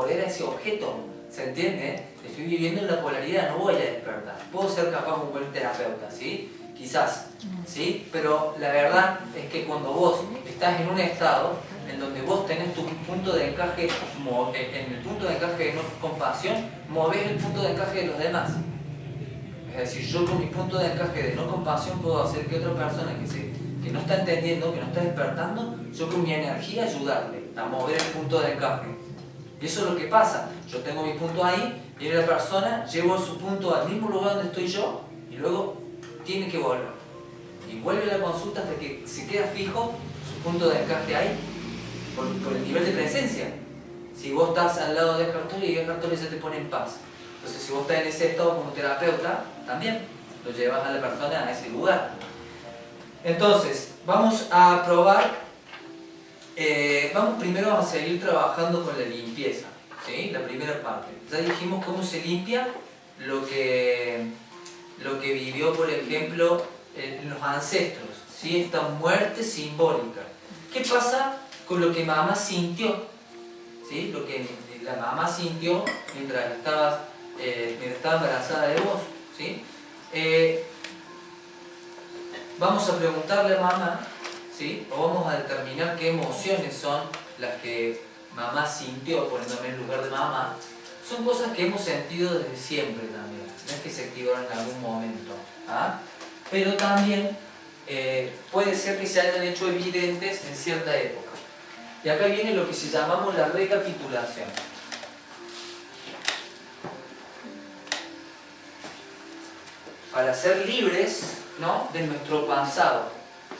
poder a ese objeto, ¿se entiende? Estoy viviendo en la polaridad, no voy a despertar. Puedo ser capaz un buen terapeuta, ¿sí? Quizás, ¿sí? Pero la verdad es que cuando vos estás en un estado en donde vos tenés tu punto de encaje, en el punto de encaje de no compasión, movés el punto de encaje de los demás. Es decir, yo con mi punto de encaje de no compasión puedo hacer que otra persona que no está entendiendo, que no está despertando, yo con mi energía ayudarle a mover el punto de encaje. Y eso es lo que pasa. Yo tengo mi punto ahí, viene la persona, llevo su punto al mismo lugar donde estoy yo y luego tiene que volver. Y vuelve a la consulta hasta que se queda fijo su punto de encaje ahí, por el nivel de presencia. Si vos estás al lado de Eckhart Tolle y Eckhart Tolle ya te pone en paz. Entonces, si vos estás en ese estado como terapeuta, también lo llevas a la persona a ese lugar. Entonces, vamos a probar, primero vamos a seguir trabajando con la limpieza, ¿sí? La primera parte. Ya dijimos cómo se limpia lo que vivió, por ejemplo, los ancestros, ¿sí? Esta muerte simbólica. ¿Qué pasa con lo que mamá sintió? ¿Sí? Lo que la mamá sintió mientras estaba embarazada de vos, ¿sí? Vamos a preguntarle a mamá, ¿sí? O vamos a determinar qué emociones son las que mamá sintió, poniéndome en lugar de mamá. Son cosas que hemos sentido desde siempre también, no es que se activaron en algún momento, ¿ah? Pero también puede ser que se hayan hecho evidentes en cierta época. Y acá viene lo que se llamamos la recapitulación. Para ser libres, ¿no?, de nuestro pasado.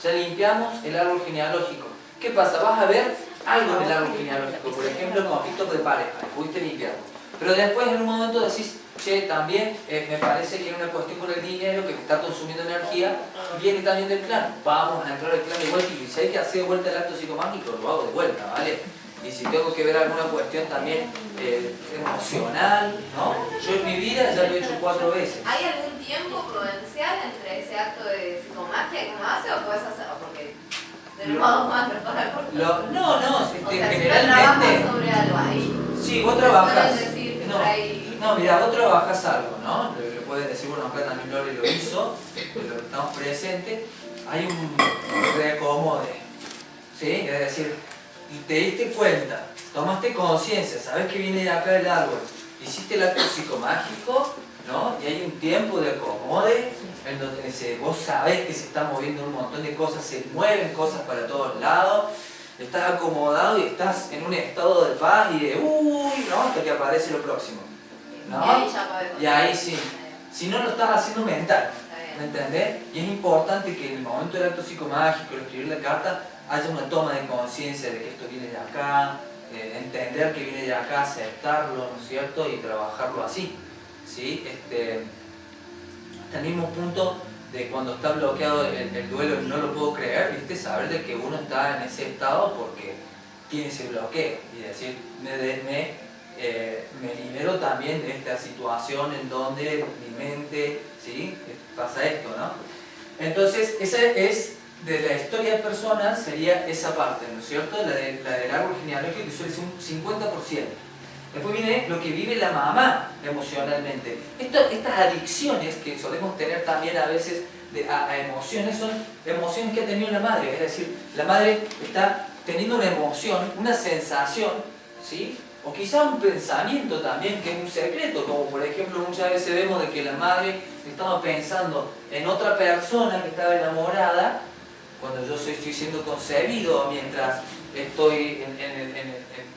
Ya limpiamos el árbol genealógico. ¿Qué pasa? Vas a ver algo del árbol genealógico, por ejemplo, conflictos de pareja, pudiste limpiarlo. Pero después en un momento decís, che, también me parece que hay una cuestión con el dinero que me está consumiendo energía, viene también del clan. Vamos a entrar al clan de vuelta y si hay que hacer de vuelta el acto psicomágico, lo hago de vuelta, ¿vale? Y si tengo que ver alguna cuestión también emocional, ¿no? Yo en mi vida ya lo he hecho 4 veces. ¿Hay algún tiempo prudencial entre ese acto de psicomagia que uno hace o puedes hacerlo? Porque tenemos dos manos para cortar. Generalmente... sobre algo ahí. Sí, vos trabajás. Mira, vos trabajás algo, ¿no? Le puedes decir, bueno, acá también Lore lo hizo, pero estamos presentes. Hay un reacomode, ¿sí? Es decir, te diste cuenta, tomaste conciencia, sabes que viene de acá el árbol, hiciste el acto psicomágico, ¿no? Y hay un tiempo de acomode en donde vos sabés que se está moviendo un montón de cosas, se mueven cosas para todos lados, estás acomodado y estás en un estado de paz y de ¿no? Hasta que aparece lo próximo, ¿no? Y ahí ya podemos. Y ahí sí. Si no, lo estás haciendo mental, ¿me entendés? Y es importante que en el momento del acto psicomágico, el escribir la carta, haya una toma de conciencia de que esto viene de acá, entender que viene de acá, aceptarlo, ¿no es cierto? Y trabajarlo así, ¿sí? Hasta el mismo punto de cuando está bloqueado el duelo y no lo puedo creer, ¿viste? Saber de que uno está en ese estado porque tiene ese bloqueo y decir, me libero también de esta situación en donde mi mente, ¿sí? Pasa esto, ¿no? Entonces, esa es, de la historia de personas, sería esa parte, ¿no es cierto? La del árbol genealógico, que suele ser un 50%. Después viene lo que vive la mamá emocionalmente. Estas adicciones que solemos tener también a veces a emociones, son emociones que ha tenido la madre. Es decir, la madre está teniendo una emoción, una sensación, ¿sí? O quizá un pensamiento también que es un secreto, como por ejemplo muchas veces vemos de que la madre estaba pensando en otra persona que estaba enamorada, cuando yo estoy siendo concebido, mientras estoy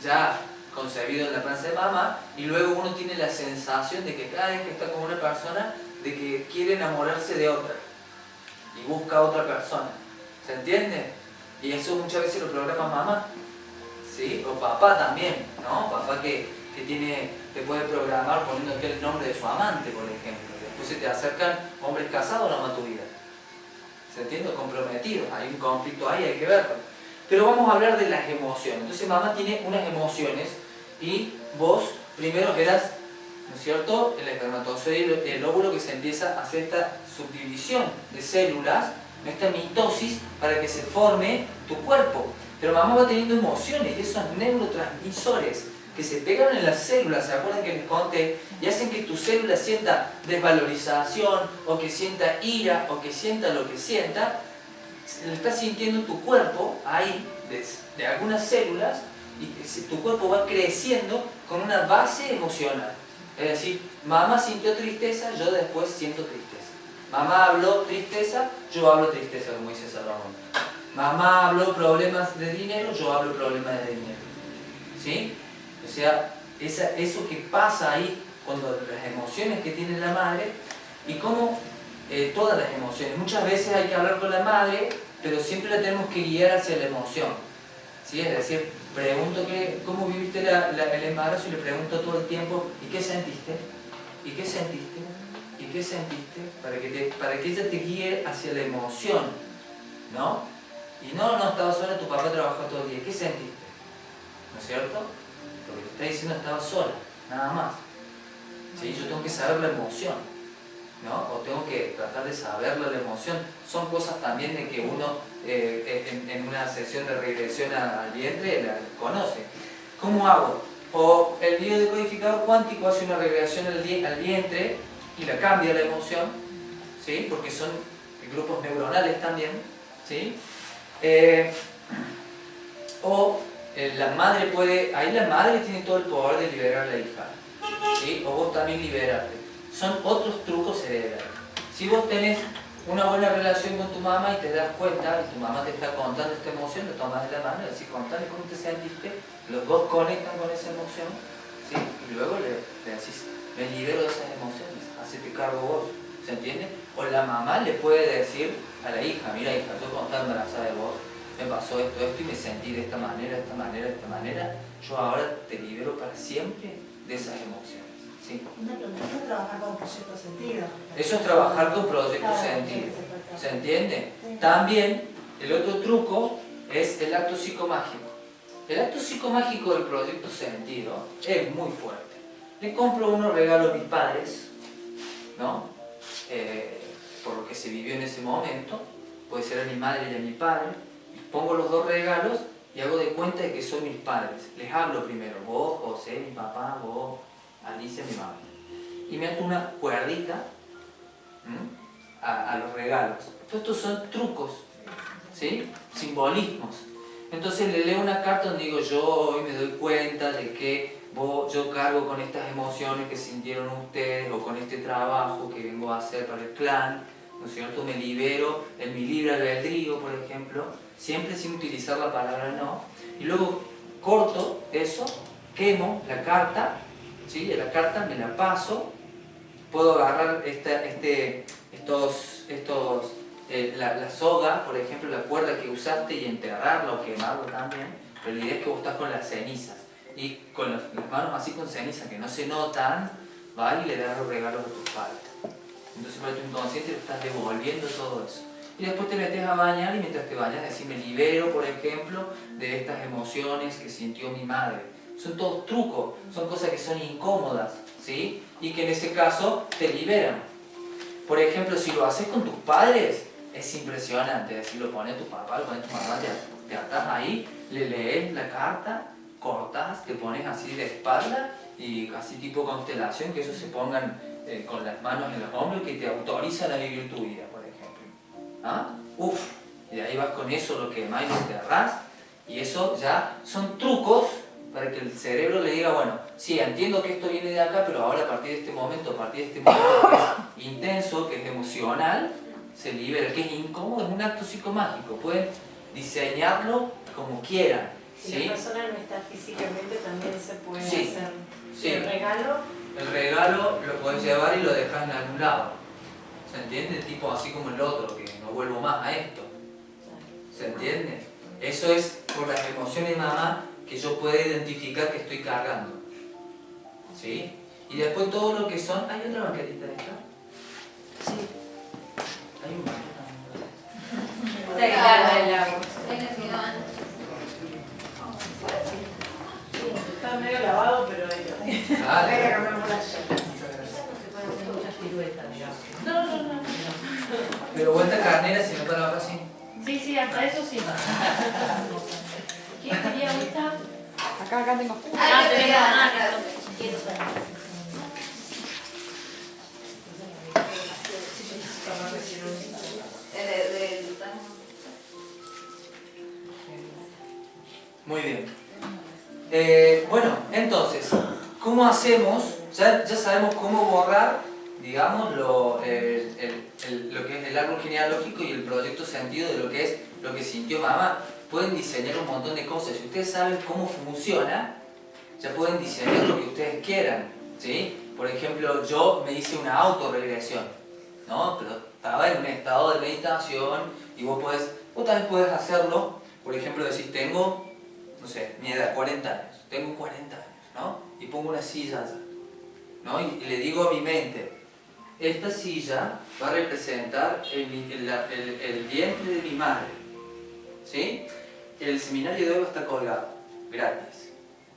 ya concebido en la panza de mamá, y luego uno tiene la sensación de que cada vez que está con una persona, de que quiere enamorarse de otra, y busca a otra persona, ¿se entiende? Y eso muchas veces lo programa mamá, ¿sí? O papá también, ¿no? Papá que te puede programar poniéndote el nombre de su amante, por ejemplo, y después se te acercan hombres casados a tu vida, ¿se entiende? Comprometidos, hay un conflicto ahí, hay que verlo. Pero vamos a hablar de las emociones. Entonces mamá tiene unas emociones y vos primero eras, ¿no es cierto?, el espermatozoide, el óvulo que se empieza a hacer esta subdivisión de células, esta mitosis para que se forme tu cuerpo. Pero mamá va teniendo emociones y esos neurotransmisores que se pegan en las células, ¿se acuerdan que les conté? Y hacen que tu célula sienta desvalorización, o que sienta ira, o que sienta lo que sienta. Lo estás sintiendo tu cuerpo ahí, de algunas células, y tu cuerpo va creciendo con una base emocional. Es decir, mamá sintió tristeza, yo después siento tristeza. Mamá habló tristeza, yo hablo tristeza, como dice Salomón. Mamá habló problemas de dinero, yo hablo problemas de dinero. ¿Sí? O sea, eso que pasa ahí, cuando las emociones que tiene la madre, y cómo todas las emociones. Muchas veces hay que hablar con la madre, pero siempre la tenemos que guiar hacia la emoción. ¿Sí? Es decir, pregunto cómo viviste el embarazo y le pregunto todo el tiempo, ¿y qué sentiste? ¿Y qué sentiste? ¿Y qué sentiste? Para que ella te guíe hacia la emoción, ¿no? Y no, estaba sola, tu papá trabajó todo el día, ¿qué sentiste? ¿No es cierto? Lo que te está diciendo, estaba sola, nada más. ¿Sí? Yo tengo que saber la emoción, ¿no? O tengo que tratar de saber la emoción. Son cosas también de que uno en una sesión de regresión al vientre la conoce. ¿Cómo hago? O el biodecodificador cuántico hace una regresión al vientre y la cambia la emoción, ¿sí? Porque son grupos neuronales también, ¿sí? La madre puede, ahí la madre tiene todo el poder de liberar a la hija, ¿sí? O vos también liberarte. Son otros trucos cerebrales. Si vos tenés una buena relación con tu mamá y te das cuenta, y tu mamá te está contando esta emoción, lo tomas de la mano y decís, contale cómo te sentiste, los dos conectan con esa emoción, ¿sí? Y luego le decís, me libero de esas emociones, hacete cargo vos, ¿se entiende? O la mamá le puede decir a la hija, mira hija, yo cuando estaba embarazada de vos, me pasó esto y me sentí de esta manera, yo ahora te libero para siempre de esas emociones. ¿Sí? Eso es trabajar con proyecto sentido. Eso es trabajar con proyecto sentido. ¿Se entiende? Sí. También el otro truco es el acto psicomágico. El acto psicomágico del proyecto sentido es muy fuerte. Le compro unos regalos a mis padres, ¿no? Por lo que se vivió en ese momento, puede ser a mi madre y a mi padre, pongo los dos regalos y hago de cuenta de que son mis padres. Les hablo primero, vos, José, mi papá, vos, Alicia, mi mamá. Y me ato una cuerdita a los regalos. Estos son trucos, ¿sí? Simbolismos. Entonces le leo una carta donde digo, yo hoy me doy cuenta de que yo cargo con estas emociones que sintieron ustedes o con este trabajo que vengo a hacer para el clan, ¿no es cierto? Me libero en mi libre albedrío, por ejemplo, siempre sin utilizar la palabra no. Y luego corto eso, quemo la carta, ¿sí? La carta me la paso, puedo agarrar la soga, por ejemplo, la cuerda que usaste y enterrarla o quemarla también, pero la idea es que vos estás con las cenizas y con las manos así con ceniza que no se notan, va y le das los regalos a tus padres. Entonces para tu inconsciente le estás devolviendo todo eso. Y después te metes a bañar y mientras te bañas decís, me libero, por ejemplo, de estas emociones que sintió mi madre. Son todos trucos, son cosas que son incómodas, ¿sí? Y que en ese caso te liberan. Por ejemplo, si lo haces con tus padres, es impresionante. Si lo pones tu papá, lo pones tu mamá, te atás ahí, le lees la carta, cortás, te pones así de espalda y así tipo constelación, que ellos se pongan con las manos en los hombros, que te autorizan a vivir tu vida, por ejemplo. ¿Ah? Uf, y de ahí vas con eso, lo quemás y lo enterrás, y eso ya son trucos para que el cerebro le diga, bueno, sí, entiendo que esto viene de acá, pero ahora a partir de este momento que es intenso, que es emocional, se libera, que es incómodo, es un acto psicomágico, pueden diseñarlo como quieran. Si ¿sí? la persona no está físicamente, también se puede sí. hacer. Sí. El regalo lo podés llevar y lo dejas en algún lado. ¿Se entiende? Tipo así como el otro, que no vuelvo más a esto. ¿Se entiende? Eso es por las emociones de mamá que yo puedo identificar que estoy cargando. ¿Sí? Y después todo lo que son... ¿Hay otra banquetita de esta? Sí. Hay un banqueta. Está helada el agua. Está medio lavado, pero hay que cambiar la Muchas piruetas, digamos. No. Pero vuelta carnera si no para así. Sí, hasta eso sí. ¿Quién quería ahorita? Acá tengo. Ah, te tenemos pedía. Muy bien. Bueno, entonces, ¿cómo hacemos? Ya sabemos cómo borrar, digamos, lo que es el árbol genealógico y el proyecto sentido de lo que es lo que sintió mamá. Pueden diseñar un montón de cosas. Si ustedes saben cómo funciona, ya pueden diseñar lo que ustedes quieran, ¿sí? Por ejemplo, yo me hice una autorregresión, ¿no? Pero estaba en un estado de meditación y vos también podés hacerlo. Por ejemplo, decís, tengo, no sé, mi edad, 40 años. Tengo 40 años, ¿no? Y pongo una silla allá, ¿no? Y le digo a mi mente, esta silla va a representar el vientre de mi madre, ¿sí? El seminario de hoy va a estar colgado, gratis,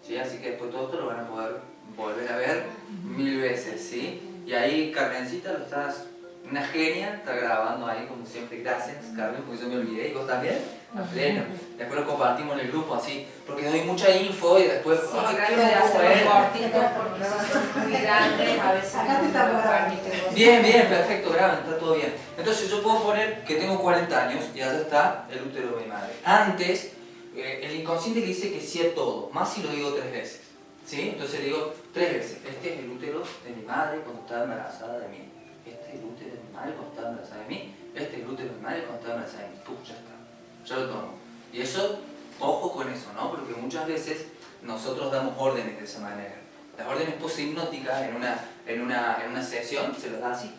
¿sí? Así que después todo esto lo van a poder volver a ver 1000 veces, ¿sí? Y ahí Carmencita lo estás, una genia, está grabando ahí como siempre. Gracias, Carmen, porque yo me olvidé, y vos también, a pleno. Después lo compartimos en el grupo así, porque doy mucha info y después, Sí, ay, acá qué de loco, hacerlo cortitos porque si son muy grandes a veces Acá te está grabando. Bien, perfecto, graban, está todo bien. Entonces yo puedo poner que tengo 40 años y allá está el útero de mi madre. Antes, el inconsciente le dice que sí a todo, más si lo digo 3 veces, ¿sí? Entonces le digo 3 veces, este es el útero de mi madre cuando estaba embarazada de mí. Este es el útero de mi madre cuando estaba embarazada de mí. Este es el útero de mi madre cuando estaba embarazada de mí. ¡Pum! Ya está, ya lo tomo. Y eso, ojo con eso, ¿no? Porque muchas veces nosotros damos órdenes de esa manera. Las órdenes poshipnóticas en una sesión se las da así.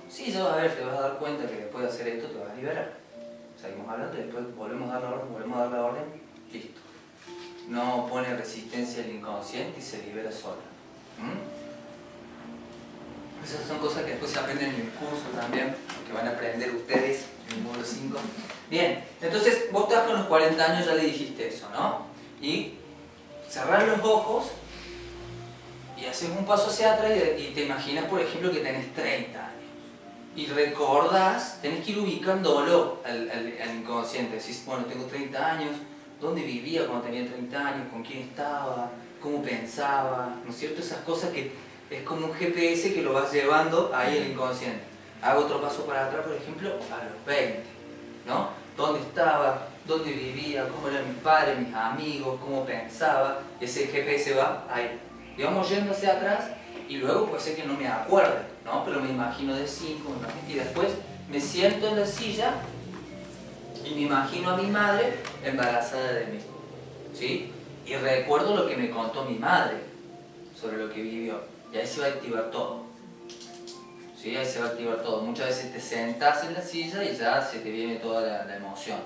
Sí, ya vas a ver, te vas a dar cuenta que después de hacer esto te vas a liberar. Seguimos hablando y después volvemos a dar la orden, listo. No pone resistencia al inconsciente y se libera sola. Esas son cosas que después se aprenden en el curso también, que van a aprender ustedes en el módulo 5. Bien, entonces vos estás con los 40 años, ya le dijiste eso, ¿no? Y cerrás los ojos y haces un paso hacia atrás y te imaginas, por ejemplo, que tenés 30 años. Y recordás, tenés que ir ubicándolo al inconsciente. Decís, bueno, tengo 30 años, ¿dónde vivía cuando tenía 30 años? ¿Con quién estaba? ¿Cómo pensaba? ¿No es cierto? Esas cosas que es como un GPS que lo vas llevando ahí al inconsciente. Hago otro paso para atrás, por ejemplo, a los 20, ¿no? ¿Dónde estaba? ¿Dónde vivía? ¿Cómo eran mis padres, mis amigos? ¿Cómo pensaba? Ese GPS va ahí. Y vamos yendo hacia atrás y luego puede ser que no me acuerde, ¿no? Pero me imagino de 5, y después me siento en la silla y me imagino a mi madre embarazada de mí, ¿sí? Y recuerdo lo que me contó mi madre sobre lo que vivió. Y ahí se va a activar todo. ¿Sí? Ahí se va a activar todo. Muchas veces te sentás en la silla y ya se te viene toda la emoción.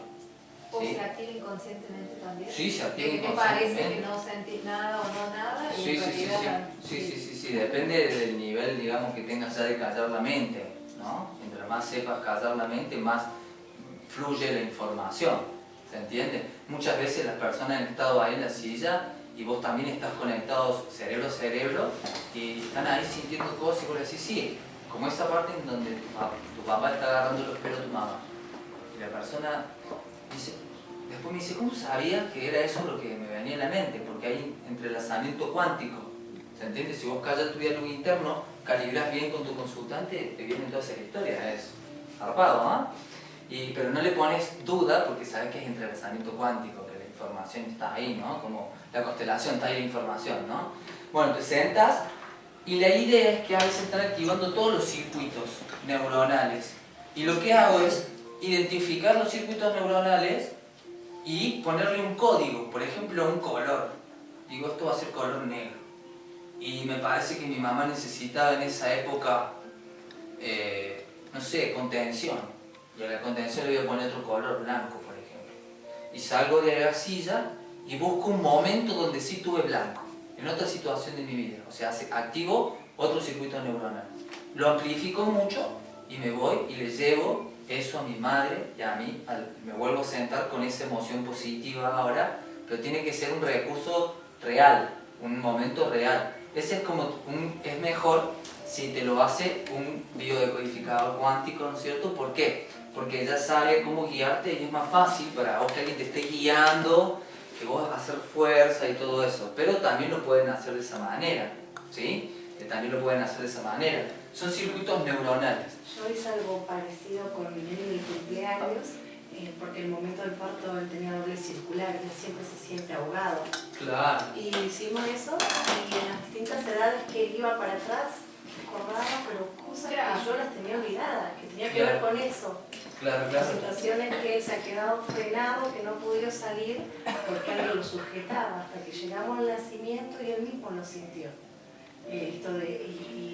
¿O ¿sí? se activa inconscientemente también? Sí, se activa ¿Te inconscientemente. parece que no sentís nada o no nada? Y Sí, en realidad sí. Depende del nivel, digamos, que tengas ya de callar la mente, ¿no? Mientras más sepas callar la mente, más fluye la información. ¿Se entiende? Muchas veces las personas han estado ahí en la silla y vos también estás conectados cerebro a cerebro y están ahí sintiendo cosas y vos decís, sí, como esa parte en donde tu papá está agarrando los pelos a tu mamá. Y la persona dice, después me dice, ¿cómo sabía que era eso lo que me venía a la mente? Porque hay entrelazamiento cuántico. ¿Se entiende? Si vos callas tu diálogo interno, calibras bien con tu consultante, te vienen todas esas historias. Es zarpado, ¿no? Pero no le pones duda porque sabes que es entrelazamiento cuántico, que la información está ahí, ¿no? Como la constelación, está ahí la información, ¿no? Bueno, te sentas y la idea es que a veces están activando todos los circuitos neuronales. Y lo que hago es identificar los circuitos neuronales y ponerle un código, por ejemplo, un color. Digo, esto va a ser color negro. Y me parece que mi mamá necesitaba en esa época, no sé, contención. Y a la contención le voy a poner otro color blanco, por ejemplo. Y salgo de la silla y busco un momento donde sí tuve blanco, en otra situación de mi vida. O sea, activo otro circuito neuronal. Lo amplifico mucho y me voy y le llevo eso a mi madre y a mí. Me vuelvo a sentar con esa emoción positiva ahora, pero tiene que ser un recurso real, un momento real. Ese es como es mejor si te lo hace un biodecodificador cuántico, ¿no es cierto? ¿Por qué? Porque ella sabe cómo guiarte y es más fácil para vos que alguien te esté guiando que vos vas a hacer fuerza y todo eso, pero también lo pueden hacer de esa manera, ¿sí? Que también lo pueden hacer de esa manera. Son circuitos neuronales. Yo hice algo parecido con mi nene de cumpleaños, porque en el momento del parto él tenía doble circular y él siempre se siente ahogado. Claro. Y hicimos eso y en las distintas edades que él iba para atrás, recordaba, pero cosas que yo las tenía olvidadas, que tenía que ver con eso. Claro, Las situaciones que él se ha quedado frenado, que no pudo salir porque alguien lo sujetaba, hasta que llegamos al nacimiento y él mismo lo sintió. Y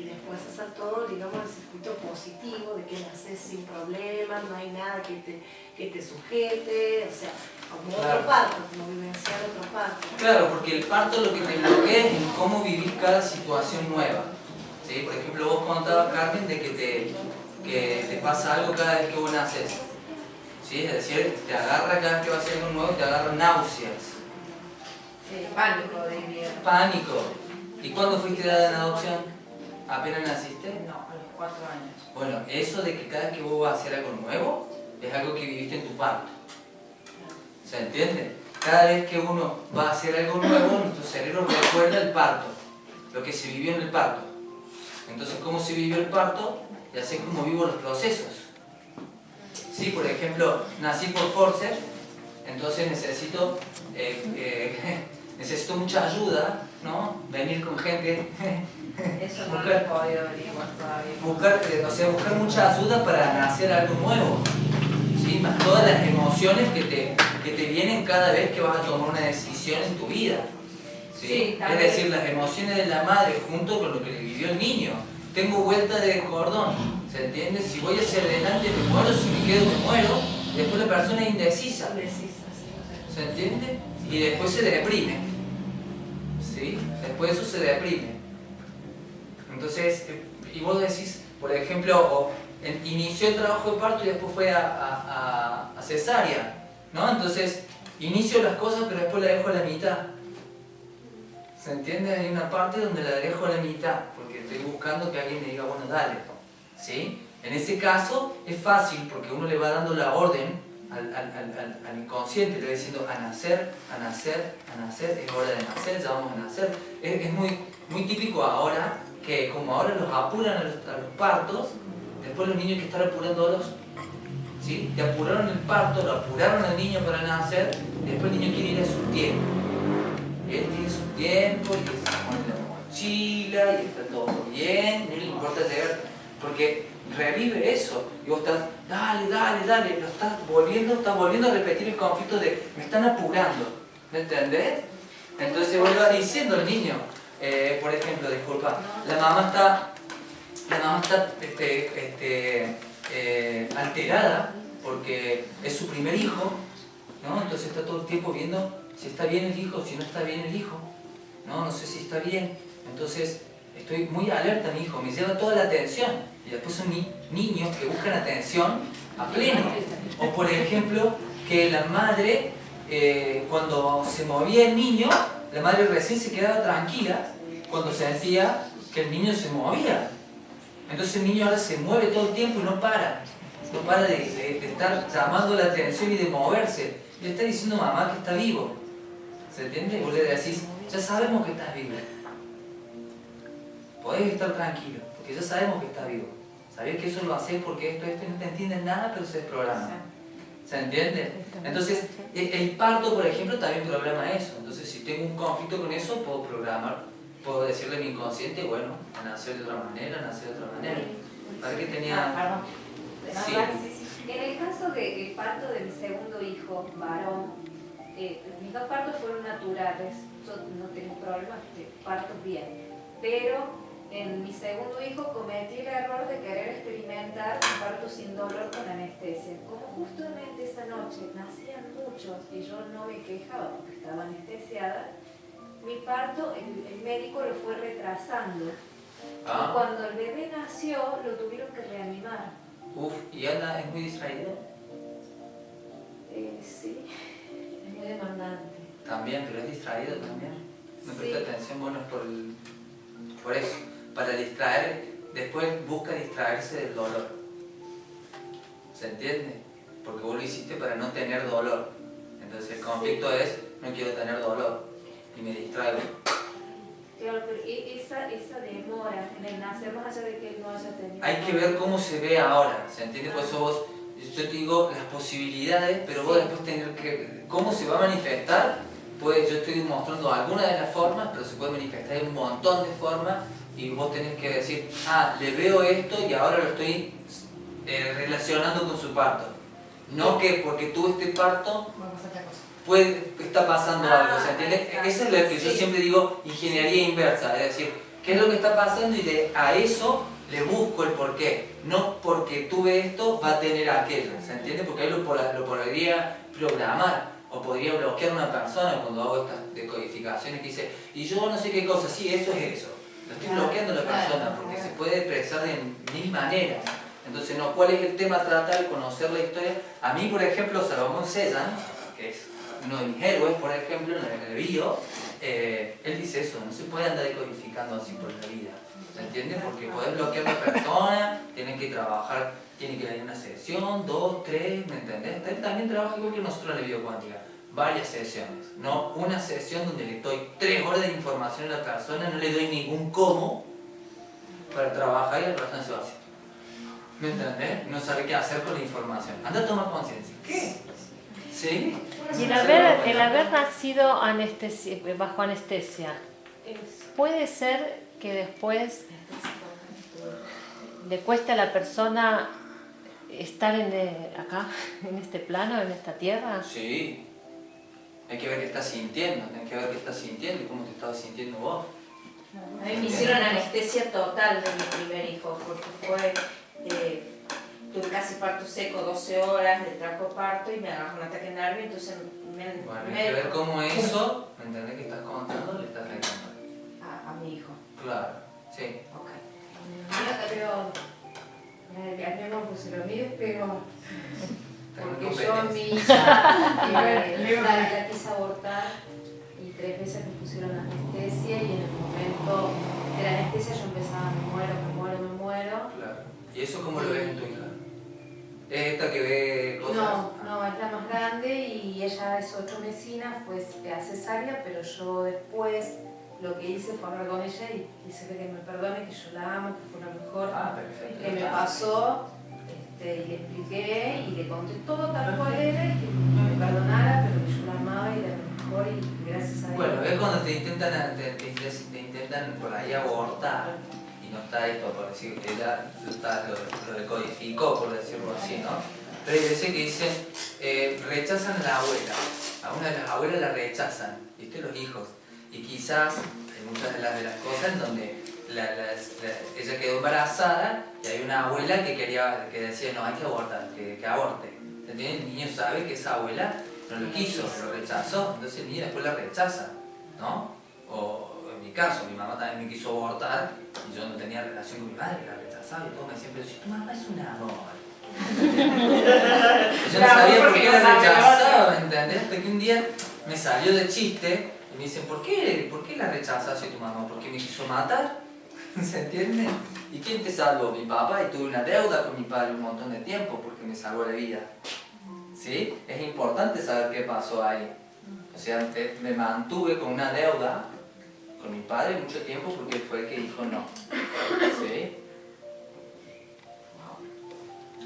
después hacer todo, digamos, el circuito positivo, de que naces sin problemas, no hay nada que te sujete, o sea, como otro parto, como vivenciar otro parto. Claro, porque el parto lo que te bloquea es en cómo vivir cada situación nueva. ¿Sí? Por ejemplo, vos contabas, Carmen, de que te pasa algo cada vez que vos naces. ¿Sí? Es decir, te agarra cada vez que va a ser algo nuevo, te agarra náuseas. Sí, pánico diría. Pánico. ¿Y cuándo fuiste dada en adopción? ¿Apenas naciste? No, a los 4 años. Bueno, eso de que cada vez que vos vas a hacer algo nuevo, es algo que viviste en tu parto. ¿Se entiende? Cada vez que uno va a hacer algo nuevo, nuestro cerebro recuerda el parto, lo que se vivió en el parto. Entonces, ¿cómo se vivió el parto? Ya sé cómo vivo los procesos. Sí, por ejemplo, nací por forceps, entonces necesito mucha ayuda, ¿no? Venir con gente. Eso no lo he podido averiguar todavía. Buscar mucha ayuda para nacer algo nuevo. ¿Sí? Más todas las emociones que te vienen cada vez que vas a tomar una decisión en tu vida. ¿Sí? Sí, Es decir, las emociones de la madre junto con lo que le vivió el niño. Tengo vuelta de cordón, ¿se entiende? Si voy hacia adelante me muero, si me quedo me muero. Después la persona es indecisa. ¿Se entiende? Y después se deprime. ¿Sí? Después de eso se deprime. Entonces, y vos decís, por ejemplo, inició el trabajo de parto y después fue a cesárea, ¿no? Entonces, inicio las cosas pero después la dejo a la mitad. ¿Se entiende? Hay una parte donde la dejo a la mitad, porque estoy buscando que alguien me diga, bueno, dale. ¿Sí? En ese caso es fácil porque uno le va dando la orden al inconsciente, le va diciendo a nacer, es hora de nacer, ya vamos a nacer. Es muy típico ahora que como ahora los apuran a los partos, después los niños hay que estar apurándolos. ¿Sí? Te apuraron el parto, lo apuraron al niño para nacer, después el niño quiere ir a su tiempo. Él tiene su tiempo y se pone la mochila y está todo bien, no le importa llegar, porque revive eso y vos estás, dale, lo estás volviendo a repetir el conflicto de me están apurando, ¿me entendés? Entonces vuelve diciendo el niño, por ejemplo, disculpa, la mamá está alterada porque es su primer hijo, ¿no? Entonces está todo el tiempo viendo si está bien el hijo, si no está bien el hijo, no sé si está bien, entonces estoy muy alerta a mi hijo, me lleva toda la atención y después son niños que buscan atención a pleno. O por ejemplo, que la madre, cuando se movía el niño, la madre recién se quedaba tranquila cuando sentía que el niño se movía. Entonces el niño ahora se mueve todo el tiempo y no para de estar llamando la atención y de moverse. Le está diciendo a mamá que está vivo. ¿Se entiende? Y vos le decís, ya sabemos que estás vivo. Podés estar tranquilo, porque ya sabemos que estás vivo. Sabés que eso lo hacés porque esto no te entienden nada, pero se desprograma. ¿Se entiende? Entonces, el parto, por ejemplo, también programa eso. Entonces, si tengo un conflicto con eso, puedo programar. Puedo decirle a mi inconsciente, bueno, a nacer de otra manera, ¿Para qué tenía...? Perdón. Sí. En el caso del parto de mi segundo hijo, varón, mis 2 partos fueron naturales, yo no tengo problemas, parto bien, pero en mi segundo hijo cometí el error de querer experimentar un parto sin dolor con anestesia. Como justamente esa noche nacían muchos y yo no me quejaba porque estaba anestesiada, mi parto el médico lo fue retrasando. Y cuando el bebé nació lo tuvieron que reanimar. ¿Y Ana es muy distraída? Sí, es muy demandante. También, pero es distraído también. No Sí. presta atención, bueno, es por eso. Para distraer, después busca distraerse del dolor. ¿Se entiende? Porque vos lo hiciste para no tener dolor. Entonces el conflicto es no quiero tener dolor y me distraigo. Claro, pero esa demora en el nacer, más allá de que él no haya tenido... Hay que ver cómo se ve ahora, ¿se entiende? Por eso vos, yo te digo las posibilidades, pero vos después tener que... ¿Cómo se va a manifestar? Pues yo estoy mostrando algunas de las formas, pero se puede manifestar en un montón de formas y vos tenés que decir, ah, le veo esto y ahora lo estoy relacionando con su parto. No que porque tuve este parto está pasando algo, ¿se entiende? Eso es lo que yo siempre digo, ingeniería inversa, es decir, ¿qué es lo que está pasando? Y a eso le busco el porqué. No porque tuve esto va a tener aquello, ¿se entiende? Porque ahí lo podría programar o podría bloquear a una persona cuando hago estas decodificaciones que dice, y yo no sé qué cosa, sí, eso es eso. Lo estoy bloqueando a la persona porque se puede expresar de mil maneras. Entonces, no, ¿cuál es el tema a tratar? Conocer la historia. A mí, por ejemplo, Salomón Sellan, que es uno de mis héroes, por ejemplo, en el bio, él dice eso, no se puede andar decodificando así por la vida. ¿Se entiende? Porque podés bloquear a la persona, tienen que trabajar, tiene que ir a una sesión, 2, 3, ¿me entendés? Él también trabaja igual que nosotros en la biocuántica. Varias sesiones, no una sesión donde le doy 3 horas de información a la persona, no le doy ningún cómo para trabajar y la persona se va así. ¿Me entendés? No sabe qué hacer con la información. Anda a tomar conciencia. ¿Qué? ¿Sí? Y el haber nacido bajo anestesia, ¿puede ser que después le cueste a la persona estar acá, en este plano, en esta tierra? Sí. Hay que ver qué estás sintiendo, hay que ver qué estás sintiendo y cómo te estabas sintiendo vos. A mí me hicieron anestesia total de mi primer hijo, porque fue... tuve casi parto seco, 12 horas de trajo parto y me agarró un ataque de nervio, entonces Bueno, hay que ver cómo eso, ¿me entendés que estás contando? Le estás reclamando. A mi hijo. Claro, sí. Ok. A mí no puse lo mío, pero Porque yo mi hija la quise abortar y 3 veces me pusieron anestesia y en el momento de la anestesia yo empezaba, me muero. Claro. ¿Y eso cómo lo ves en tu hija? ¿Es esta que ve cosas? No, es la más grande y ella es 8 mesina, fue a cesárea, pero yo después lo que hice fue hablar con ella y decirle que me perdone, que yo la amo, que fue lo mejor que me pasó. Y le expliqué y le conté todo tal cual era y que me perdonara, pero que yo la amaba y era lo mejor y gracias a Dios. Bueno, es cuando te intentan por ahí abortar y no está esto, por decir que ella lo decodificó, por decirlo así, ¿no? Pero hay veces que dicen, rechazan a la abuela, a una de las abuelas la rechazan, ¿viste? Los hijos. Y quizás hay muchas de las cosas en donde ella quedó embarazada y hay una abuela que decía, no, hay que abortar, que aborte. ¿Entiendes? El niño sabe que esa abuela no lo quiso, lo rechazó, entonces el niño después la rechaza, ¿no? O en mi caso, mi mamá también me quiso abortar y yo no tenía relación con mi madre, la rechazaba y todo me decía, pero si tu mamá es un amor. Yo no sabía por qué la rechazaba, ¿entendés? Hasta que un día me salió de chiste y me dicen, ¿por qué la rechazas a tu mamá? ¿Porque me quiso matar? ¿Se entiende? ¿Y quién te salvó? Mi papá, y tuve una deuda con mi padre un montón de tiempo porque me salvó la vida. ¿Sí? Es importante saber qué pasó ahí. O sea, me mantuve con una deuda con mi padre mucho tiempo porque él fue el que dijo no. ¿Sí?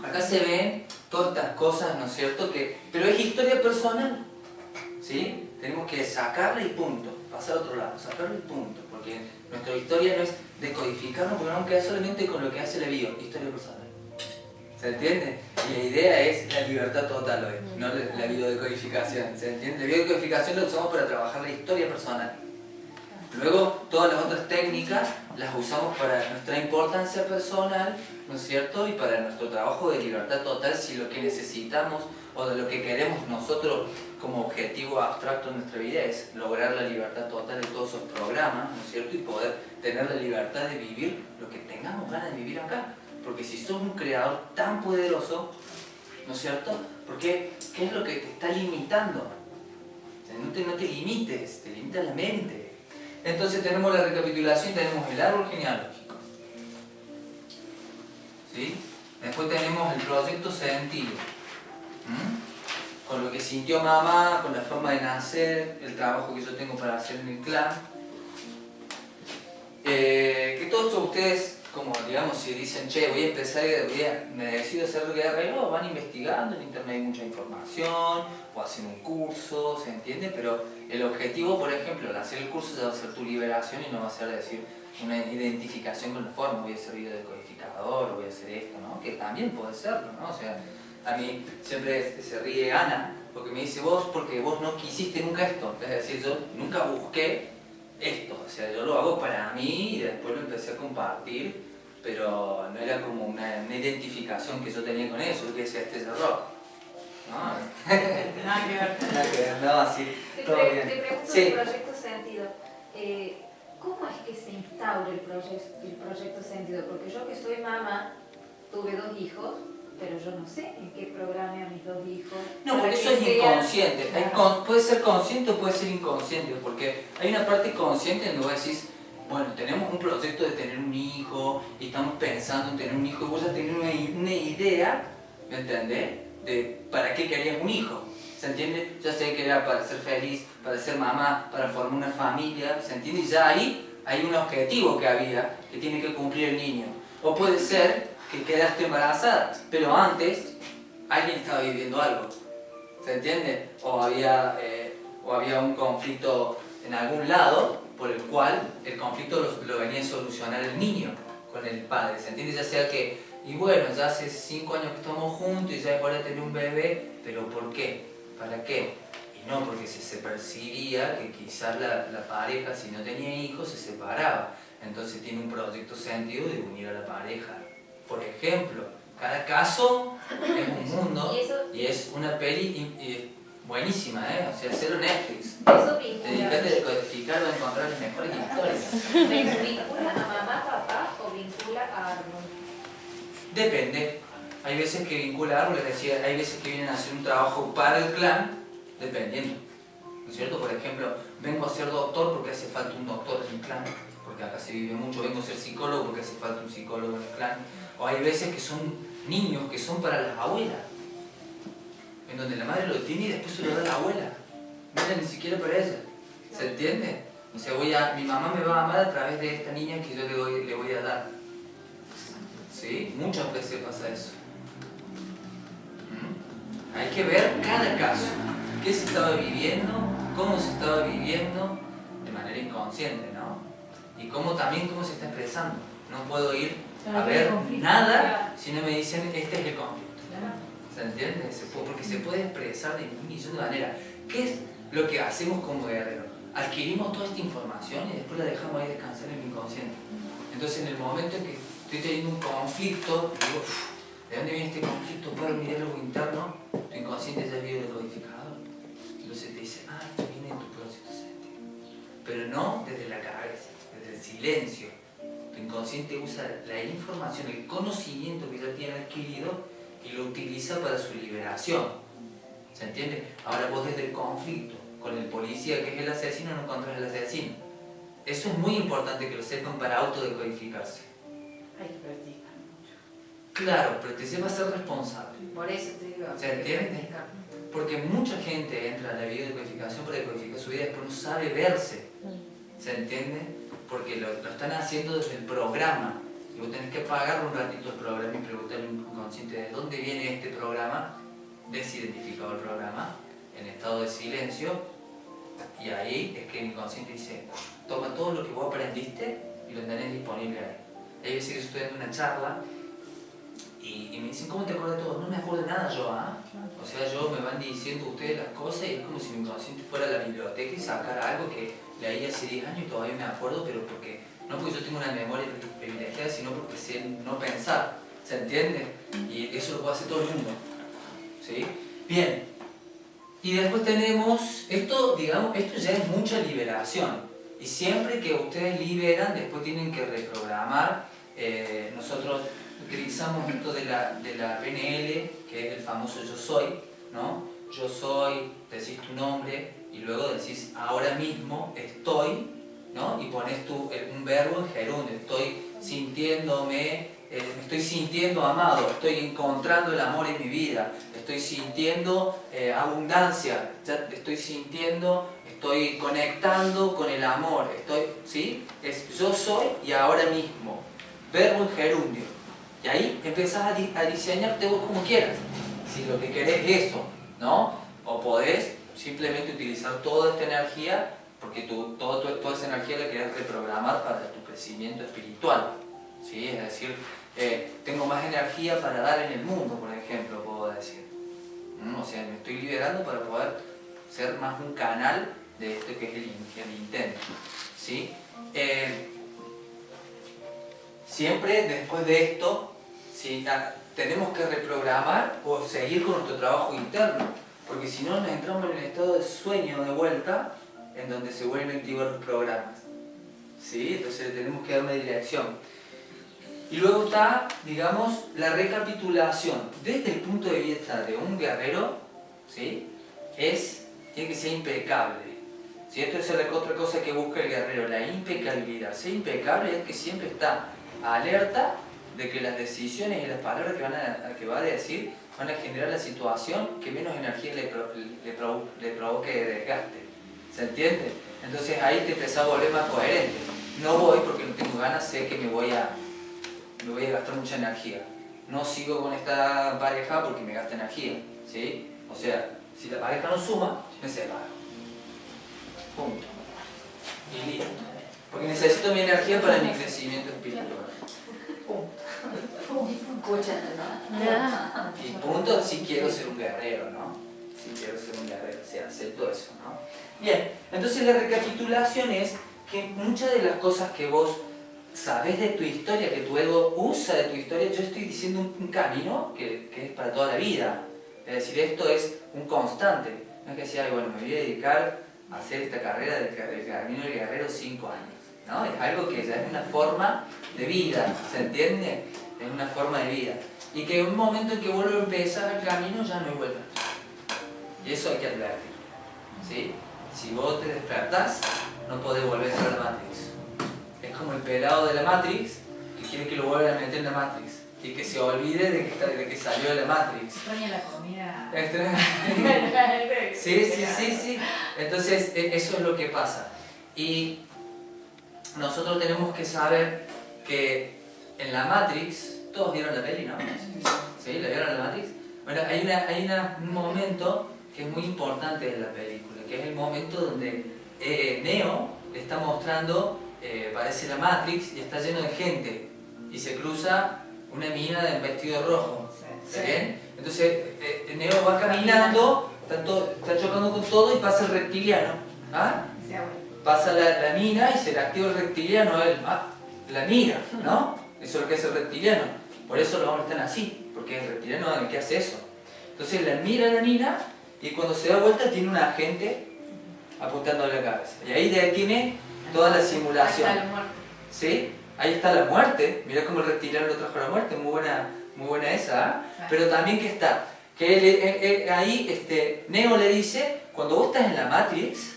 Acá se ven todas estas cosas, ¿no es cierto? Pero es historia personal. ¿Sí? Tenemos que sacarla y punto. Pasar a otro lado, sacarla y punto. Porque nuestra historia no es decodificarnos, porque no queda solamente con lo que hace la bio, historia personal. ¿Se entiende? Y la idea es la libertad total hoy, no la biodecodificación. ¿Se entiende? La biodecodificación la usamos para trabajar la historia personal. Luego, todas las otras técnicas las usamos para nuestra importancia personal, ¿no es cierto? Y para nuestro trabajo de libertad total, si lo que necesitamos o de lo que queremos nosotros como objetivo abstracto en nuestra vida es lograr la libertad total de todos esos programas, ¿no es cierto? Y poder tener la libertad de vivir lo que tengamos ganas de vivir acá. Porque si sos un creador tan poderoso, ¿no es cierto? Porque ¿qué es lo que te está limitando? O sea, no te limites, te limita la mente. Entonces tenemos la recapitulación, tenemos el árbol genealógico. ¿Sí? Después tenemos el proyecto sentido. con lo que sintió mamá, con la forma de nacer, el trabajo que yo tengo para hacer en el clan. Que todo esto ustedes, como digamos, si dicen, che, voy a empezar, me decido hacer guerrero, van investigando, en internet hay mucha información, o hacen un curso, ¿se entiende? Pero el objetivo, por ejemplo, al hacer el curso ya va a ser tu liberación y no va a ser decir una identificación con la forma, voy a ser biodecodificador, voy a hacer esto, ¿no? Que también puede serlo, ¿no? O sea, a mí siempre se ríe Ana, porque me dice vos, porque vos no quisiste nunca esto, es decir, yo nunca busqué esto, o sea, yo lo hago para mí y después lo empecé a compartir, pero no era como una identificación que yo tenía con eso, yo decía, este es el rock. No, Nada que ver. nada que ver, no, así, todo bien. Te pregunto Sí. el proyecto Sentido. ¿Cómo es que se instaura el proyecto Sentido? Porque yo que soy mamá, tuve 2 hijos, pero yo no sé en qué programe a mis 2 hijos. No, porque eso es inconsciente. Puede ser consciente o puede ser inconsciente, porque hay una parte consciente en donde vos decís, bueno, tenemos un proyecto de tener un hijo y estamos pensando en tener un hijo y vos ya tenés una idea, ¿me entendés? De para qué querías un hijo, ¿se entiende? Ya sé que era para ser feliz, para ser mamá, para formar una familia, ¿se entiende? Y ya ahí hay un objetivo que había que tiene que cumplir el niño. O puede ser que quedaste embarazada, pero antes alguien estaba viviendo algo, ¿se entiende? O había un conflicto en algún lado por el cual el conflicto lo venía a solucionar el niño con el padre, ¿se entiende? Ya sea que, y bueno, ya hace 5 años que estamos juntos y ya es hora de tener un bebé, pero ¿por qué? ¿Para qué? Y no porque se percibía que quizás la pareja, si no tenía hijos, se separaba. Entonces tiene un proyecto Sentido de unir a la pareja. Por ejemplo, cada caso es un mundo y es una peli buenísima, ¿eh? O sea, cero Netflix. Eso Dedicate a decodificar o a encontrar las mejores historias. ¿Vincula a mamá, papá o vincula a árbol? Depende. Hay veces que vincula a árbol, es decir, hay veces que vienen a hacer un trabajo para el clan, dependiendo. ¿No es cierto? Por ejemplo, vengo a ser doctor porque hace falta un doctor en el clan, porque acá se vive mucho, vengo a ser psicólogo porque hace falta un psicólogo en el clan. O hay veces que son niños que son para las abuelas, en donde la madre lo tiene y después se lo da a la abuela. No era ni siquiera para ella. ¿Se entiende? O sea, mi mamá me va a amar a través de esta niña que yo le voy a dar. ¿Sí? Muchas veces pasa eso. Hay que ver cada caso. ¿Qué se estaba viviendo? ¿Cómo se estaba viviendo? De manera inconsciente, ¿no? Y cómo se está expresando. No puedo ir a ver nada si no me dicen este es el conflicto. ¿Se entiende? Porque se puede expresar de un millón de maneras. ¿Qué es lo que hacemos como guerreros? Adquirimos toda esta información y después la dejamos ahí descansar en el inconsciente. Entonces, en el momento en que estoy teniendo un conflicto, digo, ¿de dónde viene este conflicto? ¿Puedo mirar algo interno? Tu inconsciente ya es biodecodificador. Entonces te dice, esto viene de tu proceso sentido. Pero no desde la cabeza, desde el silencio. Tu inconsciente usa la información, el conocimiento que ya tiene adquirido y lo utiliza para su liberación. ¿Se entiende? Ahora vos desde el conflicto con el policía que es el asesino no encontrás el asesino. Eso es muy importante que lo sepan para autodecodificarse. Hay que practicar mucho. Claro, pero te sepas ser responsable. Por eso te digo. ¿Se entiende? Porque mucha gente entra a la biodecodificación para decodificar su vida y después no sabe verse. ¿Se entiende? Porque lo están haciendo desde el programa. Y vos tenés que pagar un ratito el programa y preguntarle al inconsciente de dónde viene este programa, desidentificado el programa, en estado de silencio, y ahí es que el inconsciente dice, toma todo lo que vos aprendiste y lo tenés disponible ahí. Hay veces que yo estoy dando una charla y me dicen, ¿cómo te acuerdas de todo? No me acuerdo de nada yo, ¿ah? O sea, me van diciendo ustedes las cosas y es como si mi inconsciente fuera a la biblioteca y sacara algo que leí hace 10 años y todavía me acuerdo, pero no porque yo tengo una memoria privilegiada, sino porque sé no pensar, ¿se entiende? Y eso lo puede hacer todo el mundo, ¿sí? Bien, y después tenemos, esto ya es mucha liberación, y siempre que ustedes liberan, después tienen que reprogramar. Nosotros utilizamos esto de la PNL, que es el famoso yo soy, ¿no? Yo soy, decís tu nombre, y luego decís ahora mismo estoy, ¿no? Y pones un verbo en gerundio, estoy sintiéndome, me estoy sintiendo amado, estoy encontrando el amor en mi vida, estoy sintiendo abundancia, ya estoy sintiendo, estoy conectando con el amor, ¿sí? Es yo soy y ahora mismo, verbo en gerundio. Y ahí empezás a diseñarte vos como quieras, si lo que querés es eso, ¿no? O podés simplemente utilizar toda esta energía, porque toda esa energía la querés reprogramar para tu crecimiento espiritual, ¿sí? Es decir, tengo más energía para dar en el mundo, por ejemplo, puedo decir. O sea, me estoy liberando para poder ser más un canal de esto que es el intento, ¿sí? Siempre después de esto, ¿sí? Tenemos que reprogramar o seguir con nuestro trabajo interno, porque si no nos entramos en el estado de sueño de vuelta, en donde se vuelven a activar los programas, ¿sí? Entonces tenemos que dar una dirección. Y luego está, digamos, la recapitulación. Desde el punto de vista de un guerrero, ¿sí? Tiene que ser impecable. ¿Sí? Esto es otra cosa que busca el guerrero, la impecabilidad. Ser impecable es que siempre está alerta de que las decisiones y las palabras que va a decir van a generar la situación que menos energía le provoque desgaste. ¿Se entiende? Entonces ahí te empezás a volver más coherente. No voy porque no tengo ganas, sé que me voy a gastar mucha energía. No sigo con esta pareja porque me gasta energía, ¿sí? O sea, si la pareja no suma, me separo. Punto. Y listo. Porque necesito mi energía para mi crecimiento espiritual. Y punto si quiero ser un guerrero, ¿no? Si quiero ser un guerrero, o sea, acepto eso, ¿no? Bien, entonces la recapitulación es que muchas de las cosas que vos sabés de tu historia, que tu ego usa de tu historia, yo estoy diciendo un camino que es para toda la vida. Es decir, esto es un constante. No es que sea, bueno, me voy a dedicar a hacer esta carrera del camino del guerrero 5 años, ¿no? Es algo que ya es una forma de vida, ¿se entiende? Es una forma de vida. Y que en un momento en que vuelvo a empezar el camino ya no hay vuelta atrás. Y eso hay que advertir, ¿sí? Si vos te despertás, no podés volver a entrar a la Matrix. Es como el pelado de la Matrix que quiere que lo vuelvan a meter en la Matrix y que se olvide de que salió de la Matrix. Extraña la comida. Sí. Entonces, eso es lo que pasa. Y nosotros tenemos que saber que en la Matrix, todos vieron la peli, ¿no? ¿Sí? ¿La vieron la Matrix? Bueno, hay un momento que es muy importante de la película, que es el momento donde Neo le está mostrando, parece la Matrix y está lleno de gente y se cruza una mina de vestido rojo. ¿Está bien? Entonces Neo va caminando, está chocando con todo y pasa el reptiliano. ¿Ah? Pasa la mina y se le activa el reptiliano, la mira, ¿no? Eso es lo que hace el reptiliano. Por eso los hombres están así, porque el reptiliano es el que hace eso. Entonces la mira a la mina y cuando se da vuelta tiene un agente apuntándole la cabeza. Y ahí detiene toda la simulación. Hasta la muerte. ¿Sí? Ahí está la muerte. Mirá cómo el reptiliano lo trajo a la muerte. Muy buena esa, ¿eh? Pero también que está. Que ahí Neo le dice, cuando vos estás en la Matrix,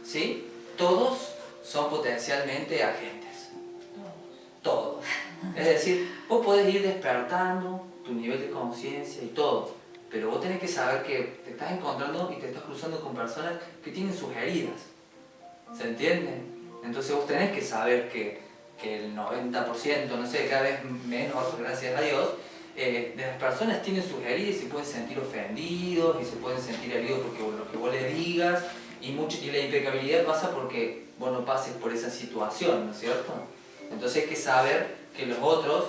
¿sí? Todos son potencialmente agentes. Todos. Es decir, vos podés ir despertando tu nivel de conciencia y todo, pero vos tenés que saber que te estás encontrando y te estás cruzando con personas que tienen sus heridas. ¿Se entiende? Entonces vos tenés que saber que el 90%, no sé, cada vez menos, gracias a Dios, de las personas tienen sus heridas y se pueden sentir ofendidos y se pueden sentir heridos porque lo que vos le digas y la impecabilidad pasa porque vos no pases por esa situación, ¿no es cierto? Entonces hay que saber que los otros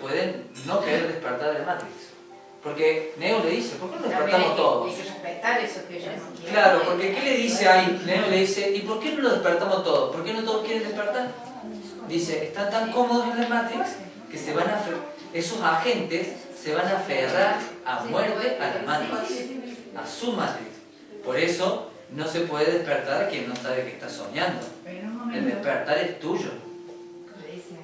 pueden no querer despertar de la Matrix. Porque Neo le dice, ¿por qué no despertamos todos? Hay que respetar eso que ellos quieren. Claro, porque ¿qué le dice ahí? Neo le dice, ¿y por qué no lo despertamos todos? ¿Por qué no todos quieren despertar? Dice, están tan cómodos en la Matrix que esos agentes se van a aferrar a muerte a la Matrix, a su Matrix. Por eso no se puede despertar a quien no sabe que está soñando. El despertar es tuyo. Dice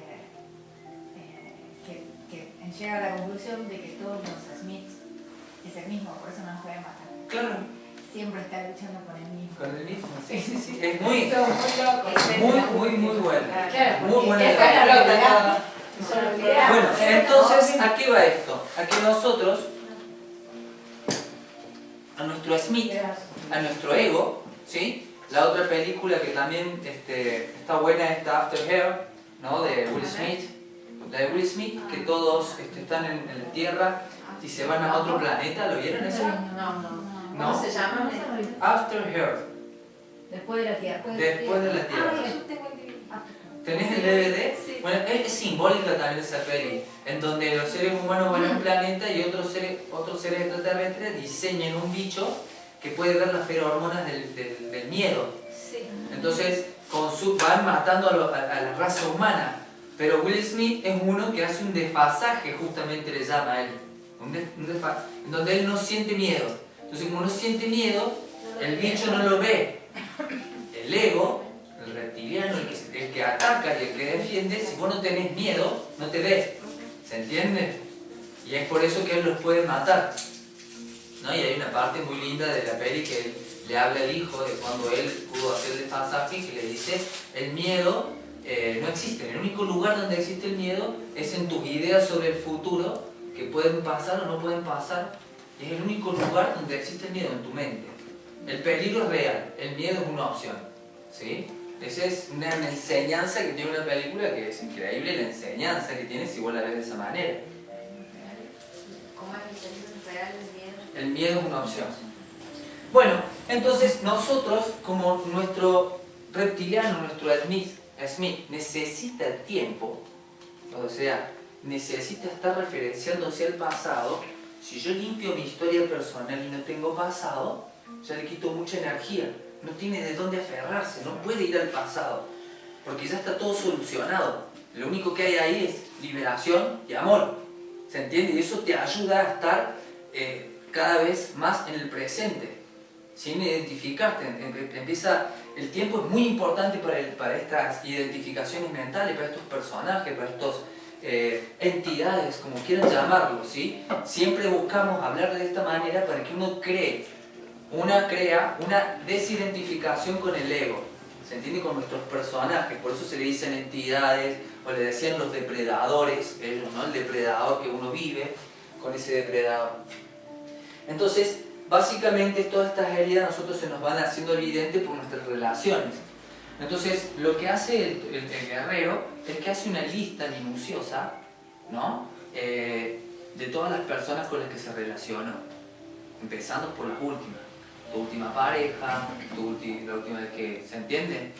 que llega a la conclusión de que todos los Smiths es el mismo, por eso no los puede matar. Claro. Siempre está luchando con el mismo. Con el mismo, sí, sí, sí. Es muy, Son muy locos. muy bueno. Claro, Muy porque buena esa es la realidad. Bueno, entonces, ¿a qué va esto? A que nosotros, a nuestro Smith, a nuestro ego, ¿sí? La otra película que también está buena es After Hair, ¿no? De Will Smith. La de Will Smith, que todos están en la Tierra y se van a otro planeta. ¿Lo vieron eso? No. No. ¿Cómo se llama? After Hair, Después de la tierra. después de la Ah, Tierra. mira, yo tengo el DVD. ¿Tenés el DVD? Sí. Bueno, es simbólica también esa peli, en donde los seres humanos van a un planeta y otros seres extraterrestres diseñan un bicho que puede ver las ferormonas del miedo. Sí. Entonces van matando a la raza humana. Pero Will Smith es uno que hace un desfasaje, justamente le llama a él. En donde él no siente miedo. Entonces, como no siente miedo, el bicho no lo ve. El ego, el reptiliano, el que ataca y el que defiende, si vos no tenés miedo, no te ve. ¿Se entiende? Y es por eso que él los puede matar. ¿No? Y hay una parte muy linda de la peli que él le habla al hijo de cuando él pudo hacer el desfasaje, que le dice, el miedo no existe. El único lugar donde existe el miedo es en tus ideas sobre el futuro, que pueden pasar o no pueden pasar. Y es el único lugar donde existe el miedo, en tu mente. El peligro es real, el miedo es una opción. ¿Sí? Esa es una enseñanza que tiene una película que es increíble, la enseñanza que tiene si vos la ves de esa manera. ¿Cómo es el peligro real del miedo? El miedo es una opción. Bueno, entonces nosotros, como nuestro reptiliano, nuestro Smith necesita tiempo, o sea, necesita estar referenciándose al pasado. Si yo limpio mi historia personal y no tengo pasado, ya le quito mucha energía. No tiene de dónde aferrarse, no puede ir al pasado, porque ya está todo solucionado. Lo único que hay ahí es liberación y amor. ¿Se entiende? Y eso te ayuda a estar cada vez más en el presente, sin identificarte. El tiempo es muy importante para estas identificaciones mentales, para estos personajes, para estos entidades, como quieran llamarlo, ¿sí? Siempre buscamos hablar de esta manera para que uno crea una desidentificación con el ego, ¿se entiende? Con nuestros personajes, por eso se le dicen entidades, o le decían los depredadores, ellos, ¿no? El depredador que uno vive con ese depredador. Entonces, básicamente todas estas heridas a nosotros se nos van haciendo evidentes por nuestras relaciones. Entonces, lo que hace el guerrero es que hace una lista minuciosa, ¿no? De todas las personas con las que se relacionó, empezando por las últimas. Tu última pareja, la última vez que, ¿se entiende?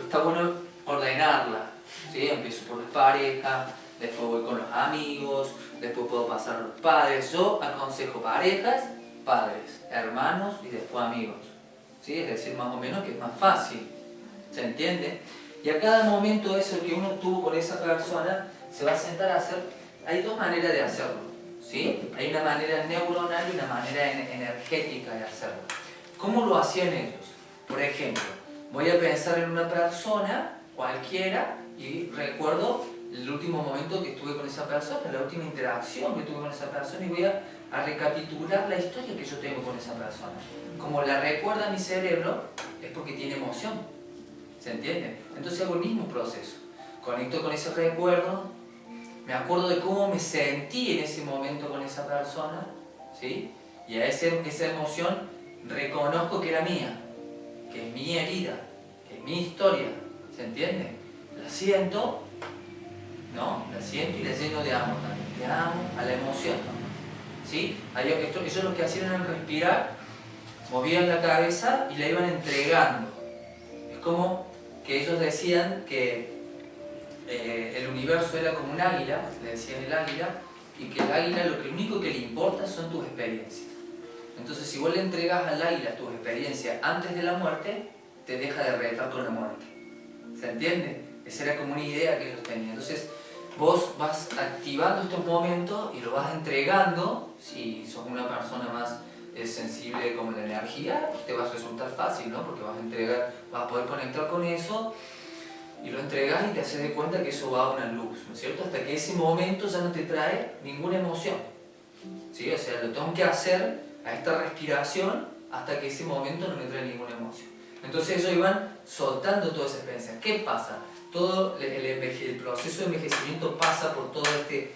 Está bueno ordenarla, ¿sí? Empiezo por las parejas, después voy con los amigos, después puedo pasar a los padres. Yo aconsejo parejas, padres, hermanos y después amigos, ¿sí? Es decir, más o menos que es más fácil, ¿se entiende? Y a cada momento eso que uno tuvo con esa persona se va a sentar a hacer. Hay dos maneras de hacerlo, ¿sí? Hay una manera neuronal y una manera energética de hacerlo. ¿Cómo lo hacían ellos? Por ejemplo, voy a pensar en una persona cualquiera y recuerdo el último momento que estuve con esa persona, la última interacción que tuve con esa persona, y voy a recapitular la historia que yo tengo con esa persona. Como la recuerda mi cerebro, es porque tiene emoción, ¿se entiende? Entonces hago el mismo proceso. Conecto con ese recuerdo, me acuerdo de cómo me sentí en ese momento con esa persona, ¿sí? Y a esa emoción reconozco que era mía, que es mi herida, que es mi historia, ¿se entiende? La siento, ¿no? La siento y la lleno de amor también. Le amo a la emoción, ¿no? ¿Sí? Ellos lo que hacían era respirar, movían la cabeza y la iban entregando. Es como que ellos decían que el universo era como un águila, le decían el águila, y que el águila lo único que le importa son tus experiencias. Entonces, si vos le entregas al águila tus experiencias antes de la muerte, te deja de retar con la muerte. ¿Se entiende? Esa era como una idea que ellos tenían. Entonces, vos vas activando estos momentos y lo vas entregando. Si sos una persona más sensible como la energía, te va a resultar fácil, ¿no? Porque vas a poder conectar con eso y lo entregas y te haces de cuenta que eso va a una luz, ¿no es cierto? Hasta que ese momento ya no te trae ninguna emoción, ¿sí? O sea, lo tengo que hacer a esta respiración hasta que ese momento no me trae ninguna emoción. Entonces ellos iban soltando toda esa experiencia. ¿Qué pasa? Todo el proceso de envejecimiento pasa por todo este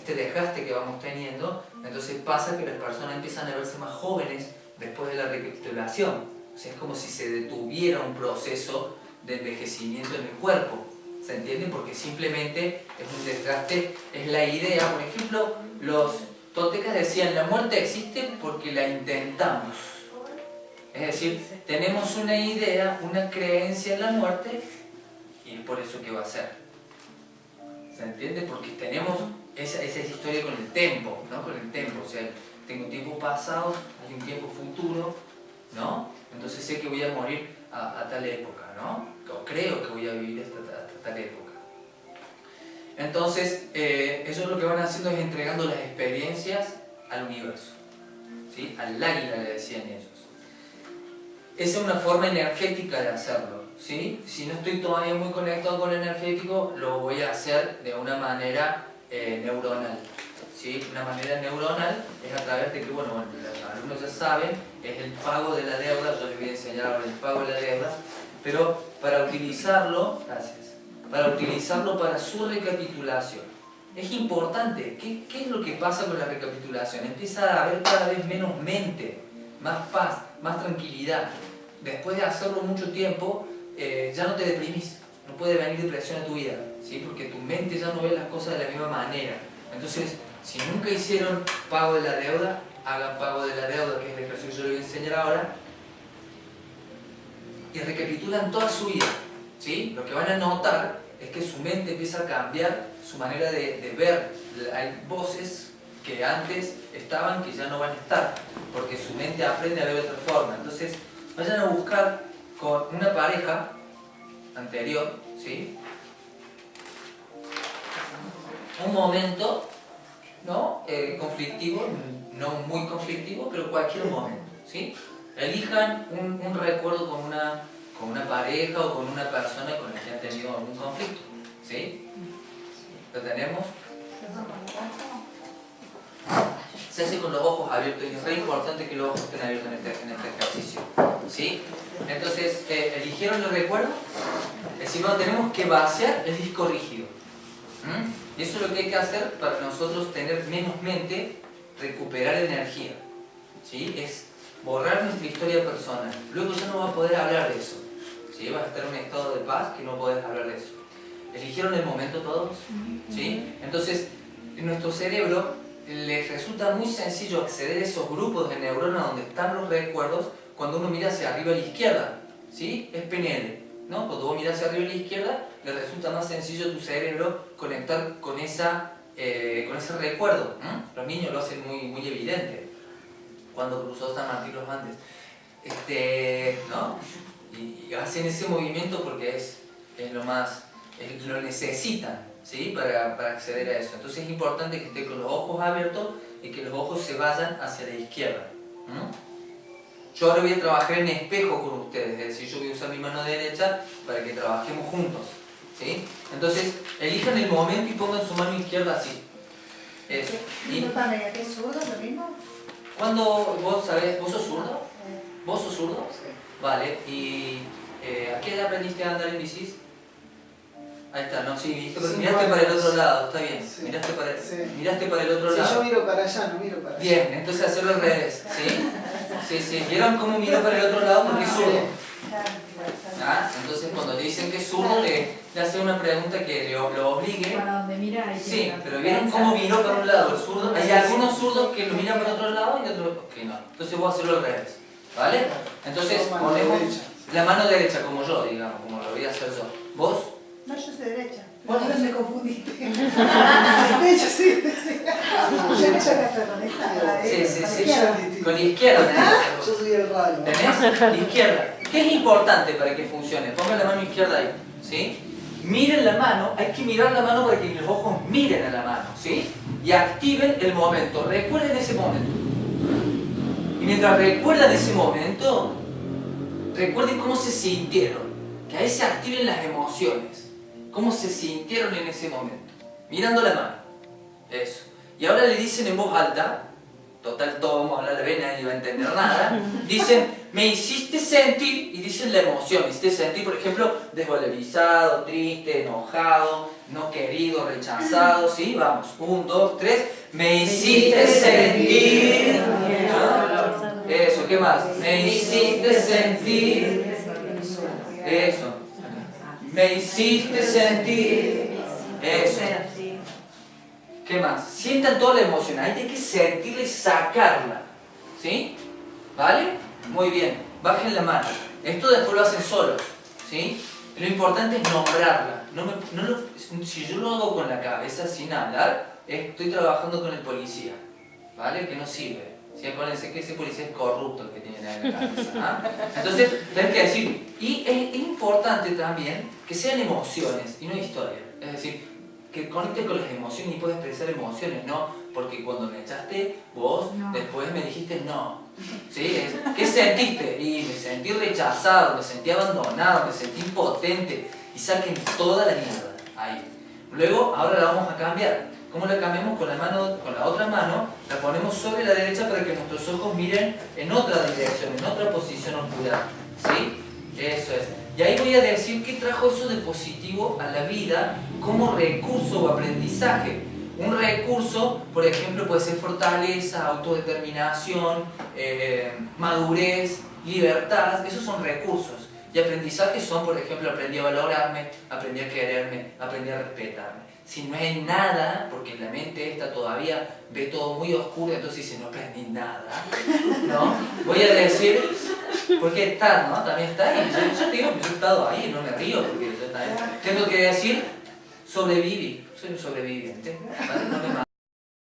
desgaste que vamos teniendo. Entonces pasa que las personas empiezan a verse más jóvenes después de la recapitulación. O sea, es como si se detuviera un proceso de envejecimiento en el cuerpo. ¿Se entiende? Porque simplemente es un desgaste, es la idea. Por ejemplo, los toltecas decían, la muerte existe porque la intentamos. Es decir, tenemos una idea, una creencia en la muerte y es por eso que va a ser. ¿Se entiende? Porque tenemos esa historia con el tiempo, ¿no? Con el tiempo, o sea, tengo un tiempo pasado, hay un tiempo futuro, ¿no? Entonces sé que voy a morir a tal época, ¿no? O creo que voy a vivir hasta tal época. Entonces, ellos lo que van haciendo es entregando las experiencias al universo, ¿sí? Al águila le decían ellos. Esa es una forma energética de hacerlo, ¿sí? Si no estoy todavía muy conectado con lo energético, lo voy a hacer de una manera neuronal, ¿sí? Una manera neuronal es a través de que, bueno, los alumnos ya saben, es el pago de la deuda. Yo les voy a enseñar ahora el pago de la deuda, pero para utilizarlo, para utilizarlo para su recapitulación. Es importante. ¿Qué es lo que pasa con la recapitulación? Empieza a haber cada vez menos mente, más paz, más tranquilidad. Después de hacerlo mucho tiempo, ya no te deprimís, no puede venir depresión a tu vida, ¿sí? Porque tu mente ya no ve las cosas de la misma manera. Entonces, si nunca hicieron pago de la deuda, hagan pago de la deuda, que es el ejercicio que yo les voy a enseñar ahora, y recapitulan toda su vida, ¿sí? Lo que van a notar es que su mente empieza a cambiar su manera de ver. Hay voces que antes estaban que ya no van a estar, porque su mente aprende a ver de otra forma. Entonces, vayan a buscar con una pareja anterior, ¿sí? Un momento, ¿no? Conflictivo, no muy conflictivo, pero cualquier momento, ¿sí? Elijan un recuerdo con una pareja o con una persona con la que han tenido algún conflicto, ¿sí? ¿Lo tenemos? Se hace con los ojos abiertos y es muy importante que los ojos estén abiertos en este ejercicio, ¿sí? Entonces, ¿eligieron el recuerdo? Es decir, no, tenemos que vaciar el disco rígido. Y eso es lo que hay que hacer para nosotros tener menos mente, recuperar energía, ¿sí? Es borrar nuestra historia personal. Luego ya no vas a poder hablar de eso, ¿sí? Vas a estar en un estado de paz que no podés hablar de eso. ¿Eligieron el momento todos? ¿Sí? Entonces, en nuestro cerebro les resulta muy sencillo acceder a esos grupos de neuronas donde están los recuerdos cuando uno mira hacia arriba a la izquierda, ¿sí? Es PNL, ¿no? Cuando vos mirás hacia arriba a la izquierda, le resulta más sencillo a tu cerebro conectar con ese recuerdo. Los niños lo hacen muy evidente cuando cruzó San Martín los Andes, ¿no? Y hacen ese movimiento porque es lo necesitan, ¿sí? Para acceder a eso. Entonces es importante que esté con los ojos abiertos y que los ojos se vayan hacia la izquierda. Yo ahora voy a trabajar en espejo con ustedes, es decir, yo voy a usar mi mano derecha para que trabajemos juntos, ¿sí? Entonces, elijan el momento y pongan su mano izquierda así. Eso. Y ¿Qué es zurdo lo mismo? cuando vos sabés, ¿vos sos zurdo? ¿Vos sos zurdo? Vale, ¿y a qué edad aprendiste a andar en bicis? Ahí está, no, sí, viste, pero miraste para el otro lado, está bien. Sí. Miraste para el Sí, otro lado. yo miro para allá, no miro para allá. Bien, entonces hacerlo al revés, ¿sí? Sí. ¿Vieron cómo miró para el otro lado? Porque es zurdo. Entonces cuando te dicen que es zurdo, le hacen una pregunta que lo obligue. Para donde mira ahí. Sí, pero ¿vieron cómo miró para un lado el zurdo? Hay algunos zurdos que lo miran para otro lado y otros que no. Entonces voy a hacerlo al revés, ¿vale? Entonces ponemos la mano derecha como yo, digamos, como lo voy a hacer yo. ¿Vos? No, yo soy derecha. Bueno, Bueno, me confundiste. Derecha, sí. Derecha que hacer con esta. Sí. Con la izquierda. Yo soy el raro. ¿Tenés? La izquierda. ¿Qué es importante para que funcione? Pongan la mano izquierda ahí, ¿sí? Miren la mano, hay que mirar la mano para que los ojos miren a la mano, ¿sí? Y activen el momento, recuerden ese momento. Y mientras recuerdan ese momento, recuerden cómo se sintieron, que ahí se activen las emociones. Cómo se sintieron en ese momento, mirando la mano. Eso. Y ahora le dicen en voz alta, total todos vamos a hablar de nadie va a entender nada, dicen, me hiciste sentir, y dicen la emoción, me hiciste sentir, por ejemplo, desvalorizado, triste, enojado, no querido, rechazado, ¿sí? Vamos, 1, 2, 3, me hiciste sentir, ¿no? Eso, ¿qué más? Me hiciste sentir, eso, me hiciste sentir, eso. ¿Qué más? Sientan toda la emoción, ahí hay que sentirla y sacarla, ¿sí? ¿Vale? Muy bien, bajen la mano. Esto después lo hacen solos, ¿sí? Lo importante es nombrarla. Si yo lo hago con la cabeza sin hablar, estoy trabajando con el policía, ¿vale? Que no sirve. ¿Sí? Acuérdense que ese policía es corrupto el que tienen ahí en la cabeza, ¿ah? Entonces, tenés que decir, y es importante también que sean emociones y no historias. Es decir, que conecte con las emociones y puedas expresar emociones, ¿no? Porque cuando me echaste, vos después me dijiste no. ¿Sí? ¿Qué sentiste? Y me sentí rechazado, me sentí abandonado, me sentí impotente. Y saquen toda la mierda ahí. Luego, ahora la vamos a cambiar. ¿Cómo la cambiamos? Con la otra mano, la ponemos sobre la derecha para que nuestros ojos miren en otra dirección, en otra posición ocular. ¿Sí? Eso es. Y ahí voy a decir qué trajo eso de positivo a la vida como recurso o aprendizaje. Un recurso, por ejemplo, puede ser fortaleza, autodeterminación, madurez, libertad. Esos son recursos. Y aprendizaje son, por ejemplo, aprendí a valorarme, aprendí a quererme, aprendí a respetarme. Si no hay nada, porque la mente esta todavía ve todo muy oscuro, entonces dice, no aprendí nada, ¿no? Voy a decir, porque está, ¿no? También está ahí. Yo te digo que yo he estado ahí, no me río, porque yo también tengo que decir, sobreviví, soy un sobreviviente, ¿vale? No me mato.